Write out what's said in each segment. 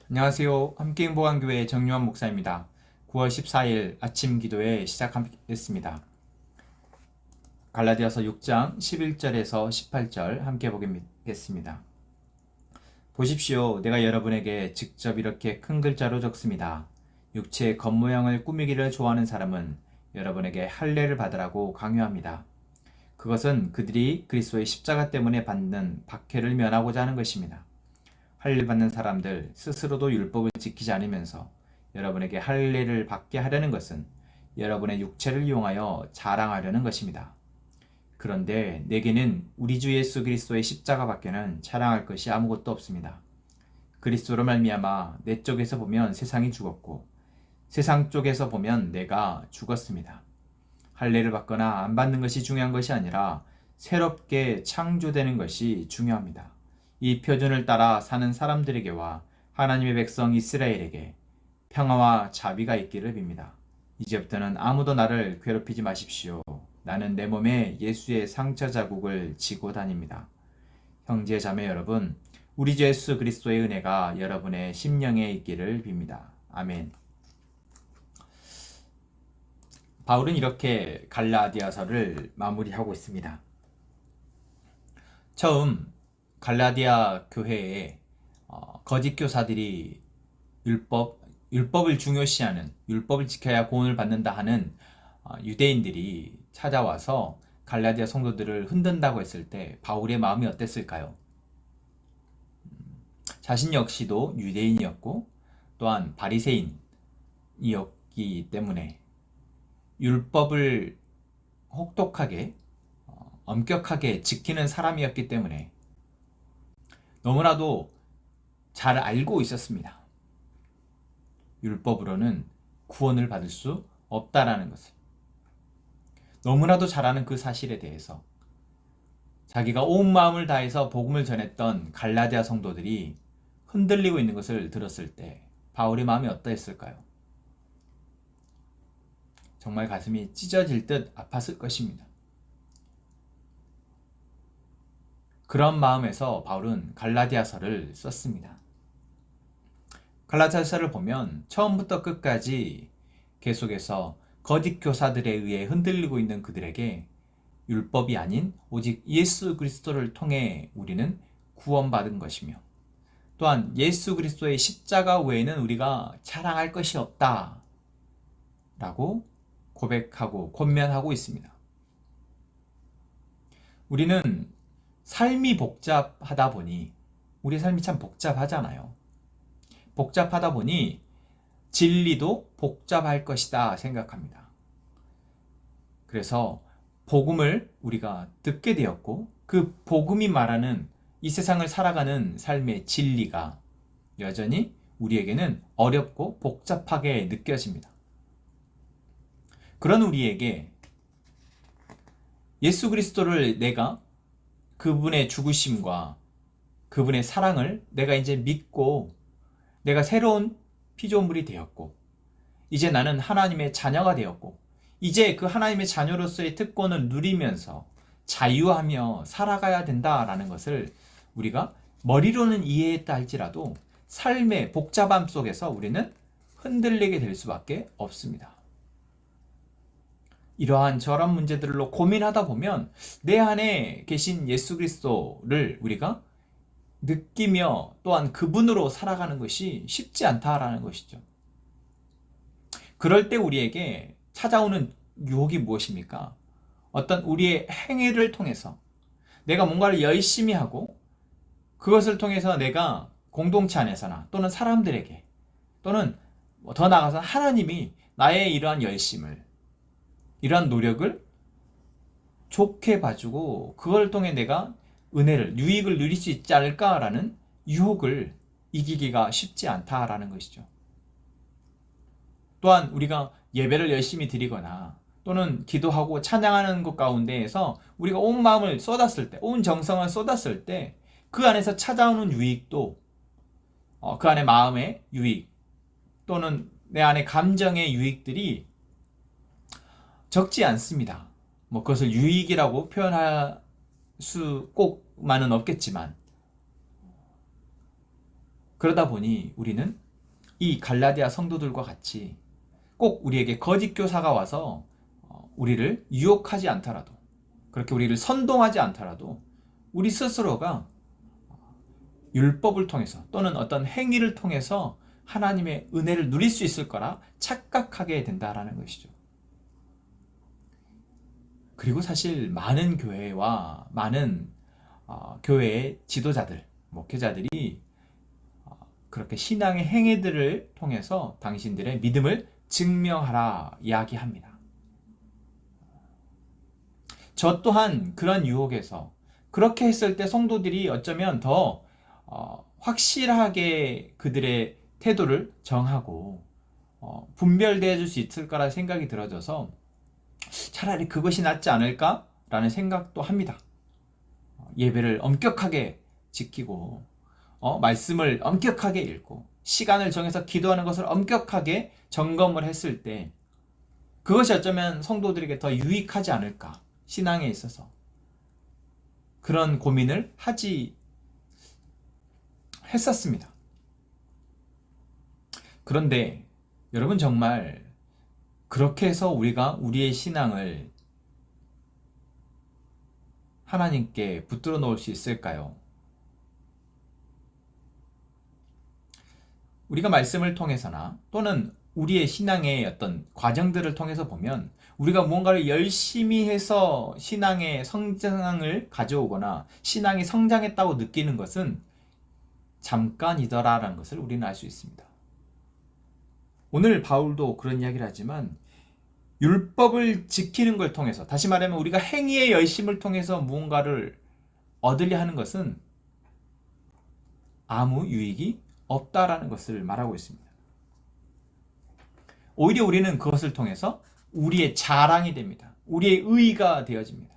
안녕하세요. 함께 행복한 교회 정유한 목사입니다. 9월 14일 아침 기도회 시작하겠습니다. 갈라디아서 6장 11절에서 18절 함께 보겠습니다. 보십시오. 내가 여러분에게 직접 이렇게 큰 글자로 적습니다. 육체의 겉모양을 꾸미기를 좋아하는 사람은 여러분에게 할례를 받으라고 강요합니다. 그것은 그들이 그리스도의 십자가 때문에 받는 박해를 면하고자 하는 것입니다. 할례 받는 사람들 스스로도 율법을 지키지 않으면서 여러분에게 할례를 받게 하려는 것은 여러분의 육체를 이용하여 자랑하려는 것입니다. 그런데 내게는 우리 주 예수 그리스도의 십자가밖에는 자랑할 것이 아무것도 없습니다. 그리스도로 말미암아 내 쪽에서 보면 세상이 죽었고 세상 쪽에서 보면 내가 죽었습니다. 할례를 받거나 안 받는 것이 중요한 것이 아니라 새롭게 창조되는 것이 중요합니다. 이 표준을 따라 사는 사람들에게와 하나님의 백성 이스라엘에게 평화와 자비가 있기를 빕니다. 이제부터는 아무도 나를 괴롭히지 마십시오. 나는 내 몸에 예수의 상처 자국을 지고 다닙니다. 형제 자매 여러분, 우리 주 예수 그리스도의 은혜가 여러분의 심령에 있기를 빕니다. 아멘. 바울은 이렇게 갈라디아서를 마무리하고 있습니다. 처음 갈라디아 교회에 거짓 교사들이 율법을 중요시하는, 율법을 지켜야 구원을 받는다 하는 유대인들이 찾아와서 갈라디아 성도들을 흔든다고 했을 때 바울의 마음이 어땠을까요? 자신 역시도 유대인이었고 또한 바리새인이었기 때문에 율법을 혹독하게 엄격하게 지키는 사람이었기 때문에 너무나도 잘 알고 있었습니다. 율법으로는 구원을 받을 수 없다라는 것을. 너무나도 잘 아는 그 사실에 대해서 자기가 온 마음을 다해서 복음을 전했던 갈라디아 성도들이 흔들리고 있는 것을 들었을 때 바울의 마음이 어떠했을까요? 정말 가슴이 찢어질 듯 아팠을 것입니다. 그런 마음에서 바울은 갈라디아서를 썼습니다. 갈라디아서를 보면 처음부터 끝까지 계속해서 거짓 교사들에 의해 흔들리고 있는 그들에게 율법이 아닌 오직 예수 그리스도를 통해 우리는 구원받은 것이며 또한 예수 그리스도의 십자가 외에는 우리가 자랑할 것이 없다 라고 고백하고 권면하고 있습니다. 우리는 삶이 복잡하다 보니 우리 삶이 참 복잡하잖아요. 복잡하다 보니 진리도 복잡할 것이다 생각합니다. 그래서 복음을 우리가 듣게 되었고 그 복음이 말하는 이 세상을 살아가는 삶의 진리가 여전히 우리에게는 어렵고 복잡하게 느껴집니다. 그런 우리에게 예수 그리스도를 내가 그분의 죽으심과 그분의 사랑을 내가 이제 믿고 내가 새로운 피조물이 되었고 이제 나는 하나님의 자녀가 되었고 이제 그 하나님의 자녀로서의 특권을 누리면서 자유하며 살아가야 된다라는 것을 우리가 머리로는 이해했다 할지라도 삶의 복잡함 속에서 우리는 흔들리게 될 수밖에 없습니다. 이러한 저런 문제들로 고민하다 보면 내 안에 계신 예수 그리스도를 우리가 느끼며 또한 그분으로 살아가는 것이 쉽지 않다라는 것이죠. 그럴 때 우리에게 찾아오는 유혹이 무엇입니까? 어떤 우리의 행위를 통해서 내가 뭔가를 열심히 하고 그것을 통해서 내가 공동체 안에서나 또는 사람들에게 또는 더 나아가서 하나님이 나의 이러한 열심을 이러한 노력을 좋게 봐주고 그걸 통해 내가 은혜를, 유익을 누릴 수 있지 않을까라는 유혹을 이기기가 쉽지 않다라는 것이죠. 또한 우리가 예배를 열심히 드리거나 또는 기도하고 찬양하는 것 가운데에서 우리가 온 마음을 쏟았을 때, 온 정성을 쏟았을 때 그 안에서 찾아오는 유익도 그 안에 마음의 유익 또는 내 안에 감정의 유익들이 적지 않습니다. 그것을 유익이라고 표현할 수 꼭만은 없겠지만 그러다 보니 우리는 이 갈라디아 성도들과 같이 꼭 우리에게 거짓 교사가 와서 우리를 유혹하지 않더라도, 그렇게 우리를 선동하지 않더라도 우리 스스로가 율법을 통해서 또는 어떤 행위를 통해서 하나님의 은혜를 누릴 수 있을 거라 착각하게 된다라는 것이죠. 그리고 사실 많은 교회와 많은 교회의 지도자들, 목회자들이 그렇게 신앙의 행위들을 통해서 당신들의 믿음을 증명하라 이야기합니다. 저 또한 그런 유혹에서 그렇게 했을 때 성도들이 어쩌면 더 확실하게 그들의 태도를 정하고 분별되어 줄 수 있을 거라 생각이 들어져서 차라리 그것이 낫지 않을까라는 생각도 합니다. 예배를 엄격하게 지키고 말씀을 엄격하게 읽고 시간을 정해서 기도하는 것을 엄격하게 점검을 했을 때 그것이 어쩌면 성도들에게 더 유익하지 않을까, 신앙에 있어서 그런 고민을 했었습니다. 그런데 여러분, 정말 그렇게 해서 우리가 우리의 신앙을 하나님께 붙들어 놓을 수 있을까요? 우리가 말씀을 통해서나 또는 우리의 신앙의 어떤 과정들을 통해서 보면 우리가 무언가를 열심히 해서 신앙의 성장을 가져오거나 신앙이 성장했다고 느끼는 것은 잠깐이더라라는 것을 우리는 알 수 있습니다. 오늘 바울도 그런 이야기를 하지만 율법을 지키는 걸 통해서, 다시 말하면 우리가 행위의 열심을 통해서 무언가를 얻으려 하는 것은 아무 유익이 없다라는 것을 말하고 있습니다. 오히려 우리는 그것을 통해서 우리의 자랑이 됩니다. 우리의 의의가 되어집니다.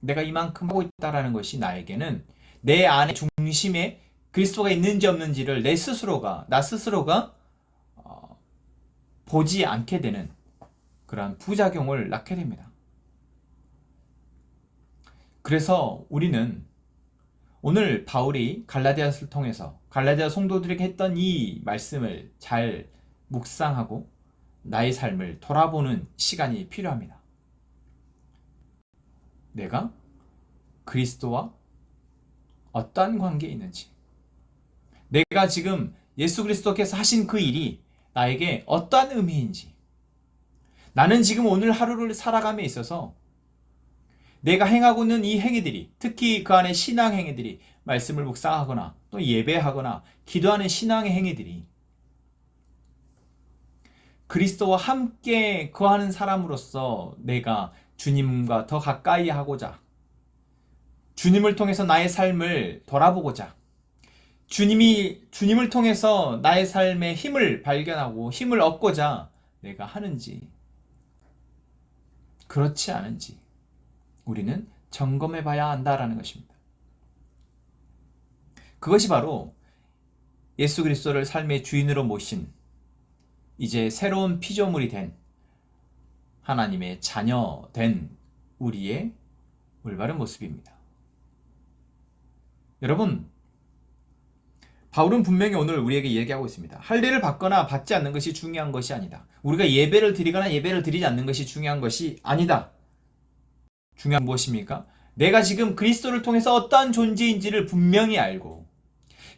내가 이만큼 하고 있다라는 것이 나에게는 내 안의 중심에 그리스도가 있는지 없는지를 나 스스로가 보지 않게 되는 그러한 부작용을 낳게 됩니다. 그래서 우리는 오늘 바울이 갈라디아서를 통해서 갈라디아 성도들에게 했던 이 말씀을 잘 묵상하고 나의 삶을 돌아보는 시간이 필요합니다. 내가 그리스도와 어떠한 관계에 있는지, 내가 지금 예수 그리스도께서 하신 그 일이 나에게 어떠한 의미인지, 나는 지금 오늘 하루를 살아감에 있어서 내가 행하고 있는 이 행위들이, 특히 그 안에 신앙 행위들이, 말씀을 묵상하거나 또 예배하거나 기도하는 신앙의 행위들이 그리스도와 함께 거하는 사람으로서 내가 주님과 더 가까이 하고자, 주님을 통해서 나의 삶을 돌아보고자, 주님을 통해서 나의 삶의 힘을 발견하고 힘을 얻고자 내가 하는지, 그렇지 않은지 우리는 점검해 봐야 한다라는 것입니다. 그것이 바로 예수 그리스도를 삶의 주인으로 모신 이제 새로운 피조물이 된 하나님의 자녀 된 우리의 올바른 모습입니다. 여러분, 바울은 분명히 오늘 우리에게 얘기하고 있습니다. 할례를 받거나 받지 않는 것이 중요한 것이 아니다. 우리가 예배를 드리거나 예배를 드리지 않는 것이 중요한 것이 아니다. 중요한 무엇입니까? 내가 지금 그리스도를 통해서 어떠한 존재인지를 분명히 알고,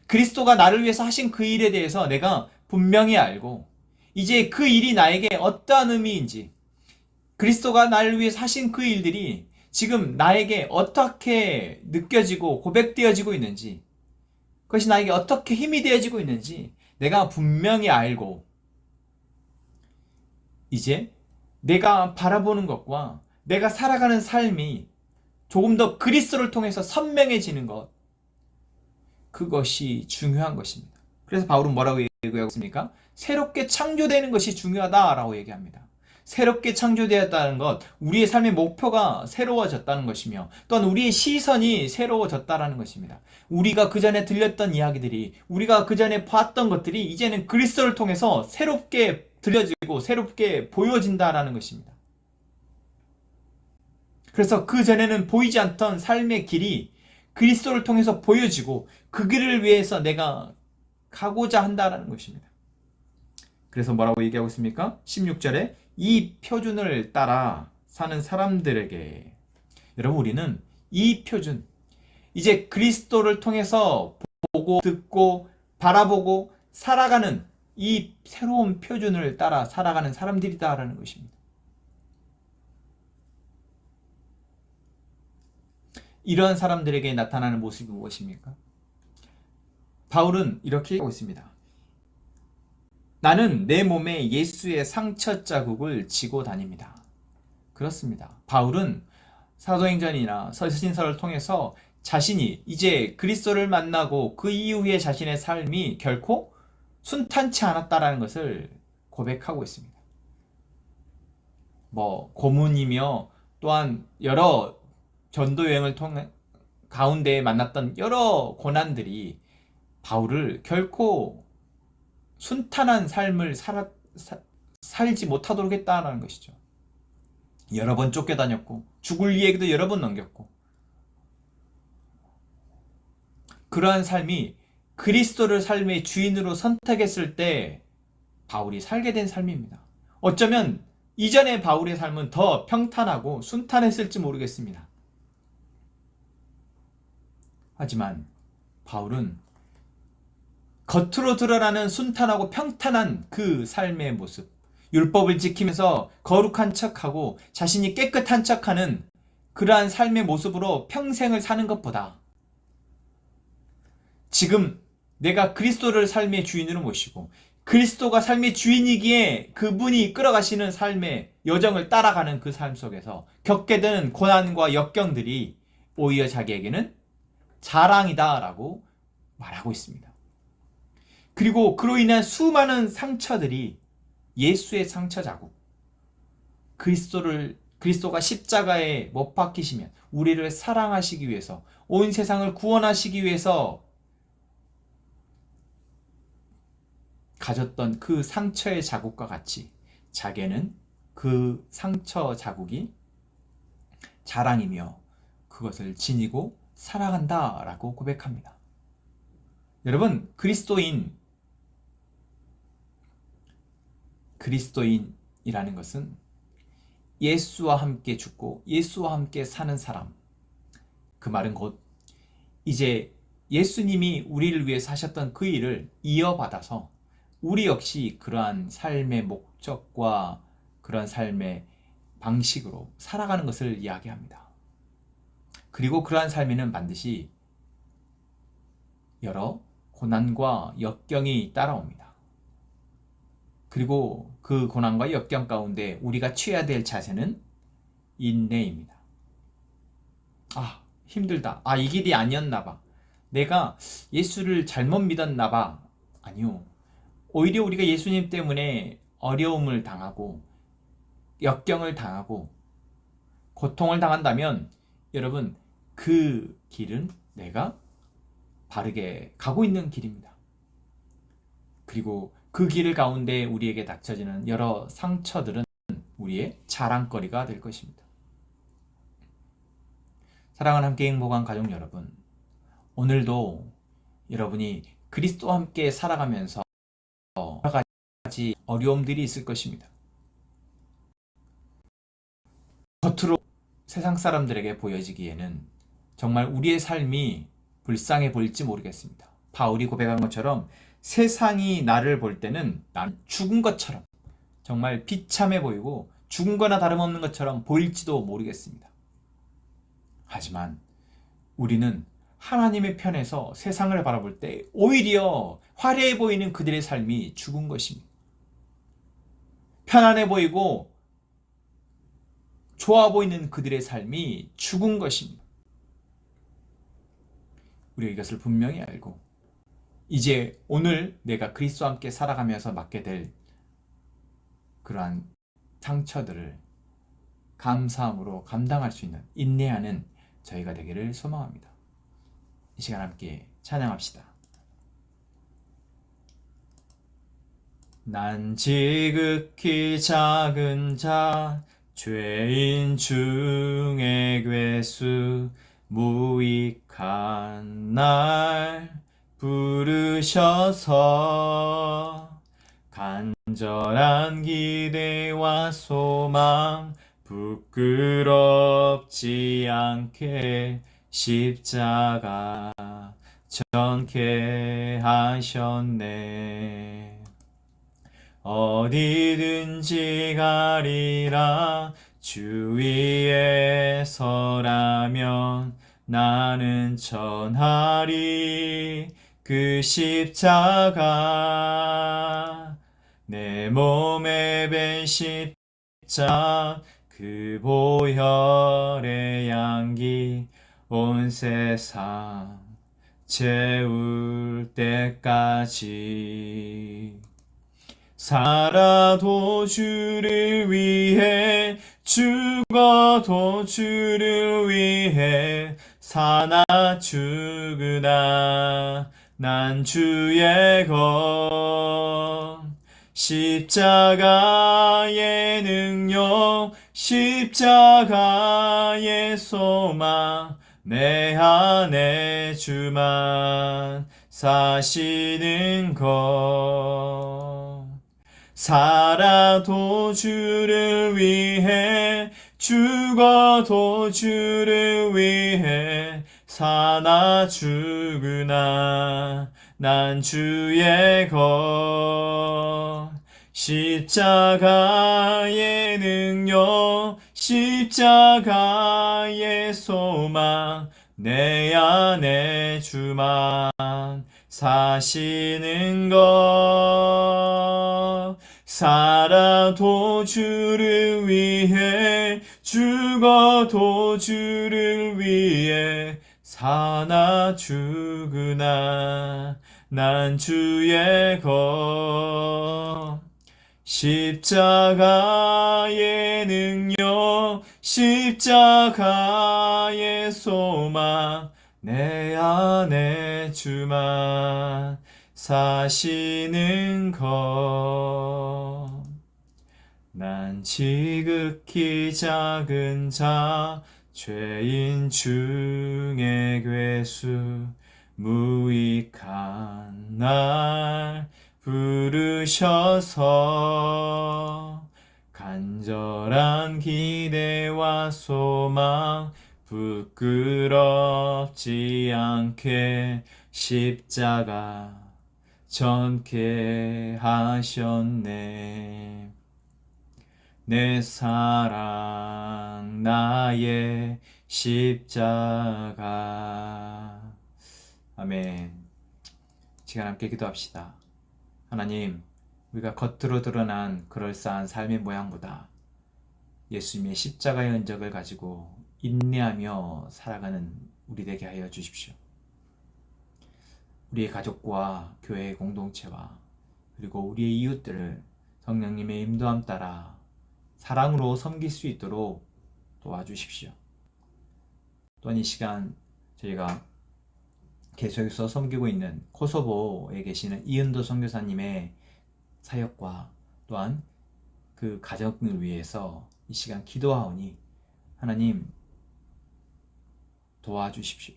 그리스도가 나를 위해서 하신 그 일에 대해서 내가 분명히 알고, 이제 그 일이 나에게 어떠한 의미인지, 그리스도가 나를 위해서 하신 그 일들이 지금 나에게 어떻게 느껴지고 고백되어지고 있는지, 그것이 나에게 어떻게 힘이 되어지고 있는지 내가 분명히 알고, 이제 내가 바라보는 것과 내가 살아가는 삶이 조금 더 그리스도를 통해서 선명해지는 것, 그것이 중요한 것입니다. 그래서 바울은 뭐라고 얘기하고 있습니까? 새롭게 창조되는 것이 중요하다라고 얘기합니다. 새롭게 창조되었다는 것, 우리의 삶의 목표가 새로워졌다는 것이며, 또한 우리의 시선이 새로워졌다는 것입니다. 우리가 그 전에 들렸던 이야기들이, 우리가 그 전에 봤던 것들이 이제는 그리스도를 통해서 새롭게 들려지고 새롭게 보여진다는 것입니다. 그래서 그 전에는 보이지 않던 삶의 길이 그리스도를 통해서 보여지고 그 길을 위해서 내가 가고자 한다라는 것입니다. 그래서 뭐라고 얘기하고 있습니까? 16절에 이 표준을 따라 사는 사람들에게, 여러분 우리는 이 표준, 이제 그리스도를 통해서 보고 듣고 바라보고 살아가는 이 새로운 표준을 따라 살아가는 사람들이다라는 것입니다. 이러한 사람들에게 나타나는 모습이 무엇입니까? 바울은 이렇게 하고 있습니다. 나는 내 몸에 예수의 상처 자국을 지고 다닙니다. 그렇습니다. 바울은 사도행전이나 서신서를 통해서 자신이 이제 그리스도를 만나고 그 이후에 자신의 삶이 결코 순탄치 않았다라는 것을 고백하고 있습니다. 고문이며 또한 여러 전도 여행을 통해 가운데 만났던 여러 고난들이 바울을 결코 순탄한 삶을 살지 못하도록 했다는 것이죠. 여러 번 쫓겨다녔고 죽을 이야기도 여러 번 넘겼고, 그러한 삶이 그리스도를 삶의 주인으로 선택했을 때 바울이 살게 된 삶입니다. 어쩌면 이전의 바울의 삶은 더 평탄하고 순탄했을지 모르겠습니다. 하지만 바울은 겉으로 드러나는 순탄하고 평탄한 그 삶의 모습, 율법을 지키면서 거룩한 척하고 자신이 깨끗한 척하는 그러한 삶의 모습으로 평생을 사는 것보다 지금 내가 그리스도를 삶의 주인으로 모시고 그리스도가 삶의 주인이기에 그분이 이끌어가시는 삶의 여정을 따라가는 그 삶 속에서 겪게 되는 고난과 역경들이 오히려 자기에게는 자랑이다라고 말하고 있습니다. 그리고 그로 인한 수많은 상처들이 예수의 상처 자국, 그리스도가 십자가에 못 박히시면 우리를 사랑하시기 위해서, 온 세상을 구원하시기 위해서 가졌던 그 상처의 자국과 같이 자기는 그 상처 자국이 자랑이며 그것을 지니고 살아간다라고 고백합니다. 여러분, 그리스도인이라는 것은 예수와 함께 죽고 예수와 함께 사는 사람, 그 말은 곧 이제 예수님이 우리를 위해서 하셨던 그 일을 이어받아서 우리 역시 그러한 삶의 목적과 그러한 삶의 방식으로 살아가는 것을 이야기합니다. 그리고 그러한 삶에는 반드시 여러 고난과 역경이 따라옵니다. 그리고 그 고난과 역경 가운데 우리가 취해야 될 자세는 인내입니다. 힘들다. 이 길이 아니었나 봐. 내가 예수를 잘못 믿었나 봐. 아니요. 오히려 우리가 예수님 때문에 어려움을 당하고 역경을 당하고 고통을 당한다면 여러분, 그 길은 내가 바르게 가고 있는 길입니다. 그리고 그 길 가운데 우리에게 닥쳐지는 여러 상처들은 우리의 자랑거리가 될 것입니다. 사랑하는 함께 행복한 가족 여러분, 오늘도 여러분이 그리스도와 함께 살아가면서 여러 가지 어려움들이 있을 것입니다. 겉으로 세상 사람들에게 보여지기에는 정말 우리의 삶이 불쌍해 보일지 모르겠습니다. 바울이 고백한 것처럼 세상이 나를 볼 때는 난 죽은 것처럼, 정말 비참해 보이고 죽은 거나 다름없는 것처럼 보일지도 모르겠습니다. 하지만 우리는 하나님의 편에서 세상을 바라볼 때 오히려 화려해 보이는 그들의 삶이 죽은 것입니다. 편안해 보이고 좋아 보이는 그들의 삶이 죽은 것입니다. 우리가 이것을 분명히 알고 이제 오늘 내가 그리스도와 함께 살아가면서 맡게 될 그러한 상처들을 감사함으로 감당할 수 있는, 인내하는 저희가 되기를 소망합니다. 이 시간 함께 찬양합시다. 난 지극히 작은 자, 죄인 중의 괴수, 무익한 날 부르셔서 간절한 기대와 소망 부끄럽지 않게 십자가 전케 하셨네. 어디든지 가리라 주 위에 서라면 나는 전하리 그 십자가 내 몸에 밴 십자 그 보혈의 향기 온 세상 채울 때까지 살아도 주를 위해 죽어도 주를 위해 사나 죽으나 난 주의 것 십자가의 능력 십자가의 소망 내 안에 주만 사시는 것 살아도 주를 위해 죽어도 주를 위해 사나 죽으나 난 주의 것 십자가의 능력 십자가의 소망 내 안에 주만 사시는 것 살아도 주를 위해 죽어도 주를 위해 사나 죽으나 난 주의 것 십자가의 능력 십자가의 소망 내 안에 주만 사시는 것 난 지극히 작은 자 죄인 중에 괴수 무익한 날 부르셔서 간절한 기대와 소망 부끄럽지 않게 십자가 전케 하셨네. 내 사랑 나의 십자가. 아멘. 시간 함께 기도합시다. 하나님, 우리가 겉으로 드러난 그럴싸한 삶의 모양보다 예수님의 십자가의 흔적을 가지고 인내하며 살아가는 우리 되게 하여 주십시오. 우리의 가족과 교회의 공동체와 그리고 우리의 이웃들을 성령님의 인도함 따라 사랑으로 섬길 수 있도록 도와주십시오. 또한 이 시간 저희가 계속해서 섬기고 있는 코소보에 계시는 이은도 선교사님의 사역과 또한 그 가정을 위해서 이 시간 기도하오니 하나님 도와주십시오.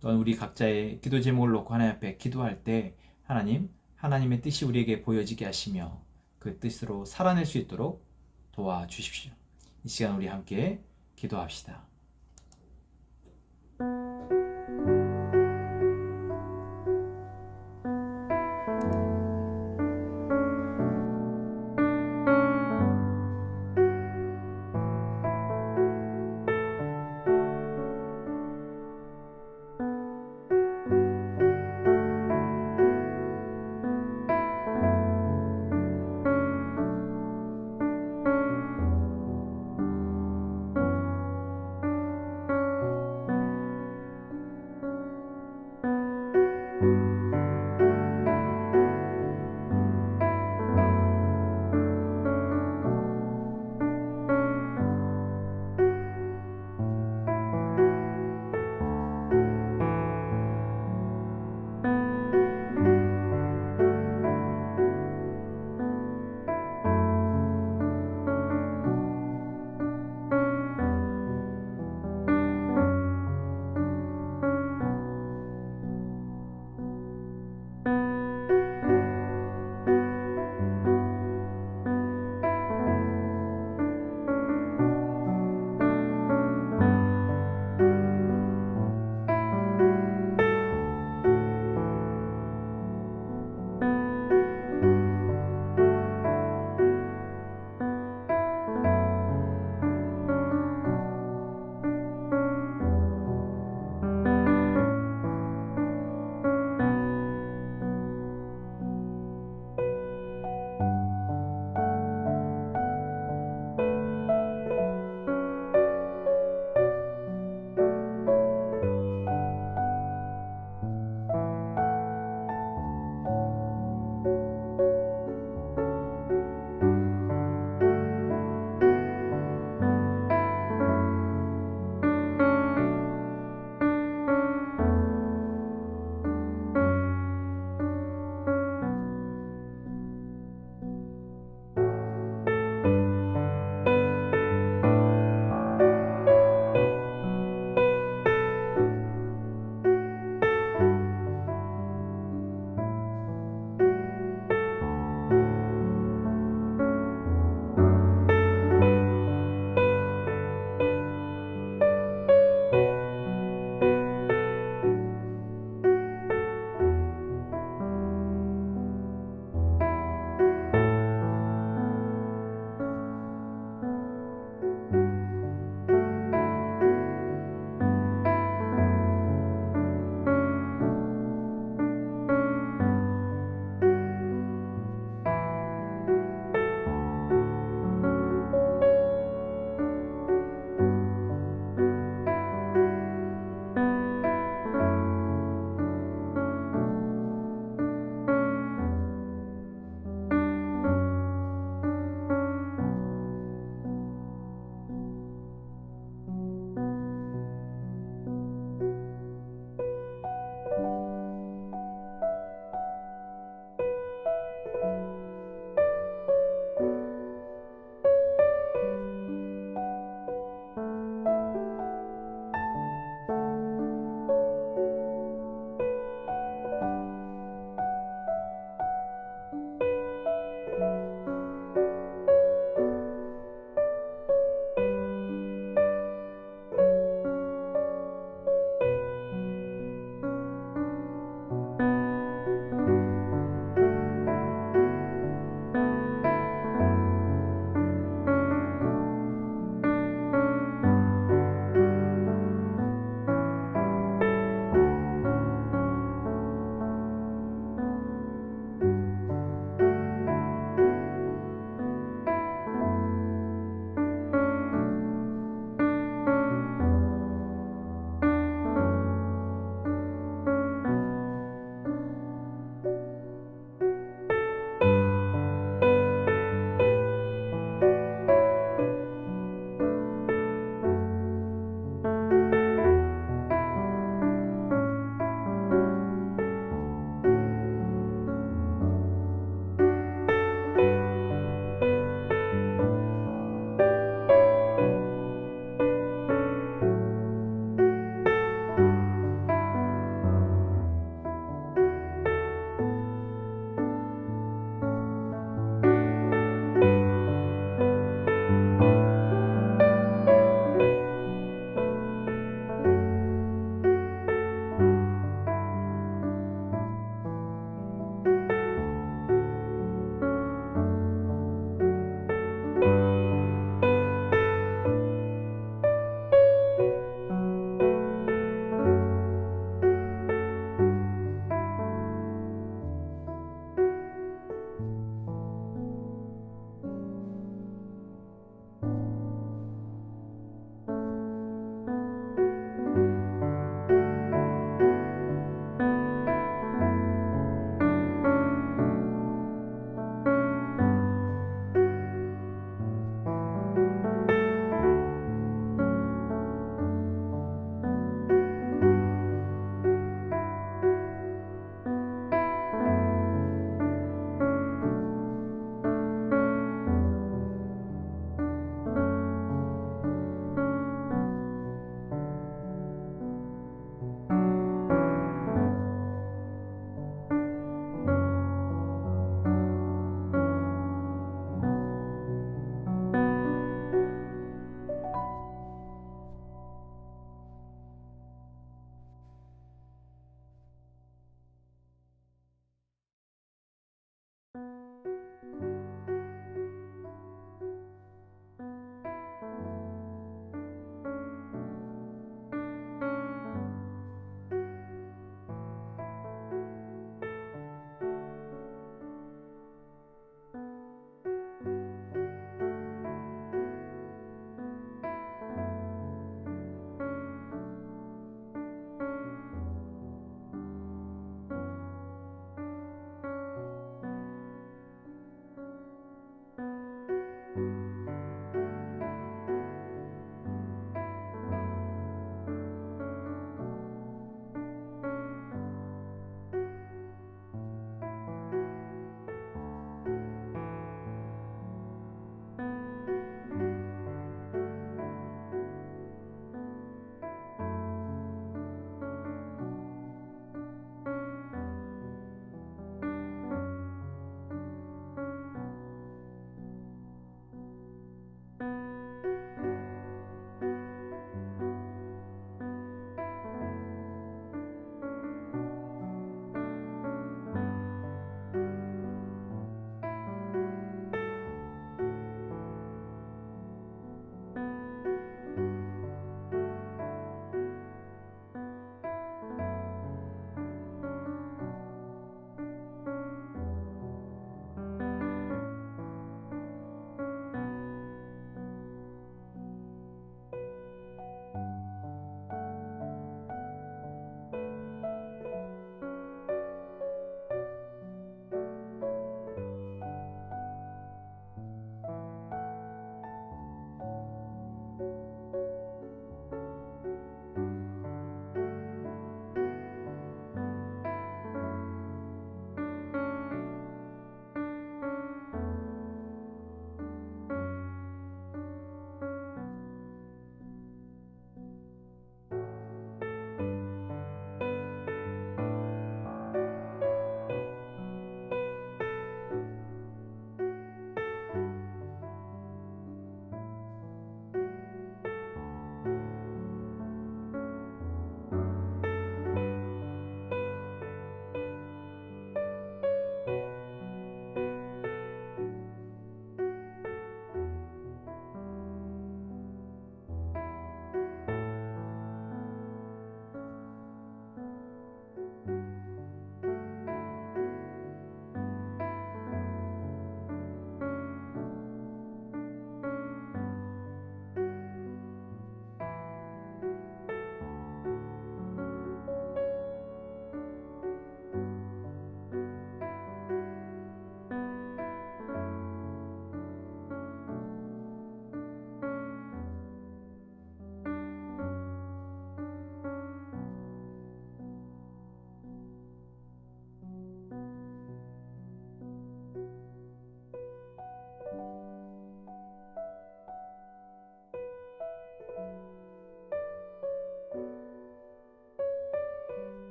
또한 우리 각자의 기도 제목을 놓고 하나님 앞에 기도할 때 하나님의 뜻이 우리에게 보여지게 하시며 그 뜻으로 살아낼 수 있도록 도와주십시오. 이 시간 우리 함께 기도합시다.